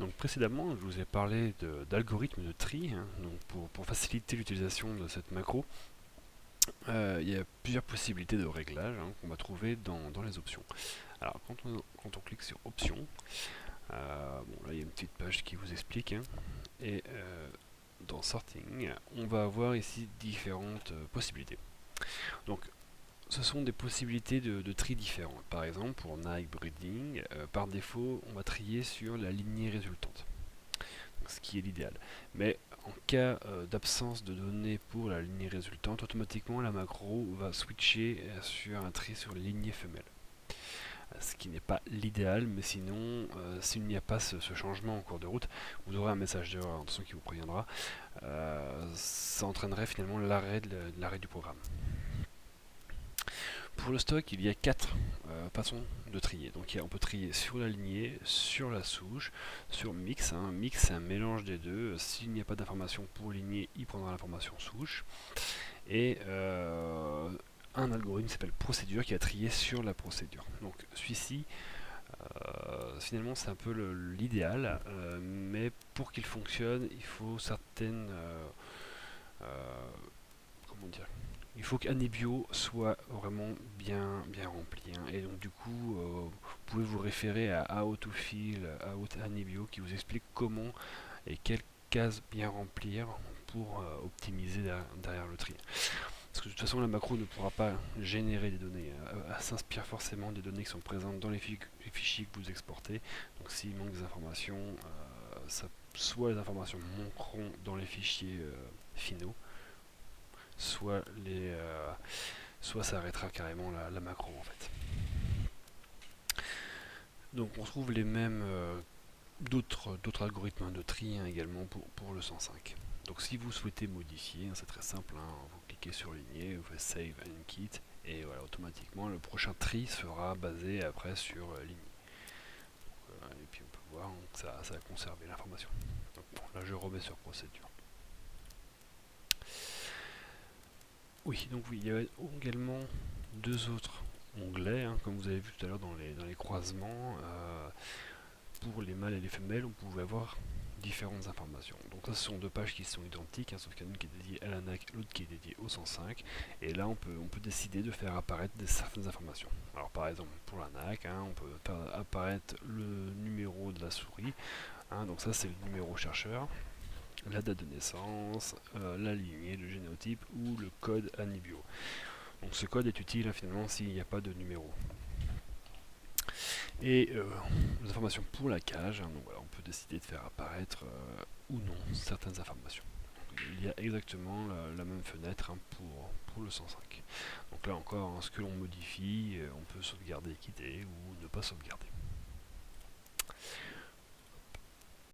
Donc précédemment, je vous ai parlé d'algorithmes de tri, hein, donc pour faciliter l'utilisation de cette macro. Il y a plusieurs possibilités de réglage, hein, qu'on va trouver dans les options. Alors quand on clique sur options, bon, là il y a une petite page qui vous explique, hein, et dans sorting, on va avoir ici différentes possibilités. Donc ce sont des possibilités de tri différentes. Par exemple, pour Nike Breeding, par défaut, on va trier sur la lignée résultante, ce qui est l'idéal. Mais en cas d'absence de données pour la lignée résultante, automatiquement la macro va switcher sur un tri sur lignée femelle. Ce qui n'est pas l'idéal, mais sinon, s'il n'y a pas ce changement en cours de route, vous aurez un message d'erreur qui vous préviendra. Ça entraînerait finalement l'arrêt du programme. Pour le stock, il y a 4 façons de trier. Donc on peut trier sur la lignée, sur la souche, sur mix. Mix, c'est un mélange des deux. S'il n'y a pas d'information pour lignée, il prendra l'information souche. Et un algorithme qui s'appelle procédure qui va trier sur la procédure. Donc celui-ci, finalement, c'est un peu l'idéal, mais pour qu'il fonctionne, il faut certaines... comment dire, il faut qu'Anibio soit vraiment bien rempli, hein. Et donc du coup, vous pouvez vous référer à Autofill, à Anibio qui vous explique comment et quelles cases bien remplir pour optimiser derrière le tri. Parce que de toute façon, la macro ne pourra pas générer des données. Elle s'inspire forcément des données qui sont présentes dans les fichiers que vous exportez. Donc s'il manque des informations, soit les informations manqueront dans les fichiers finaux, soit ça arrêtera carrément la macro en fait. Donc on trouve les mêmes d'autres algorithmes de tri, hein, également pour le 105. Donc si vous souhaitez modifier, hein, c'est très simple, hein, vous cliquez sur lignée, vous faites Save and Quit, et voilà, automatiquement le prochain tri sera basé après sur lignée. Et puis on peut voir, hein, que ça a conservé l'information. Donc bon, là je remets sur procédure. Oui, donc oui, il y a également deux autres onglets, hein, comme vous avez vu tout à l'heure dans les croisements. Pour les mâles et les femelles, on pouvait avoir différentes informations. Donc ça, ce sont deux pages qui sont identiques, hein, sauf qu'il y en a une qui est dédiée à la NAC, l'autre qui est dédiée au 105. Et là, on peut décider de faire apparaître certaines informations. Alors par exemple, pour la NAC, hein, on peut faire apparaître le numéro de la souris. Hein, donc ça, c'est le numéro chercheur, la date de naissance, la lignée, le génotype ou le code Anibio. Donc ce code est utile, hein, finalement s'il n'y a pas de numéro. Et les informations pour la cage, hein, donc voilà, on peut décider de faire apparaître ou non certaines informations. Donc, il y a exactement la même fenêtre, hein, pour le 105. Donc là encore, hein, ce que l'on modifie, on peut sauvegarder et quitter ou ne pas sauvegarder.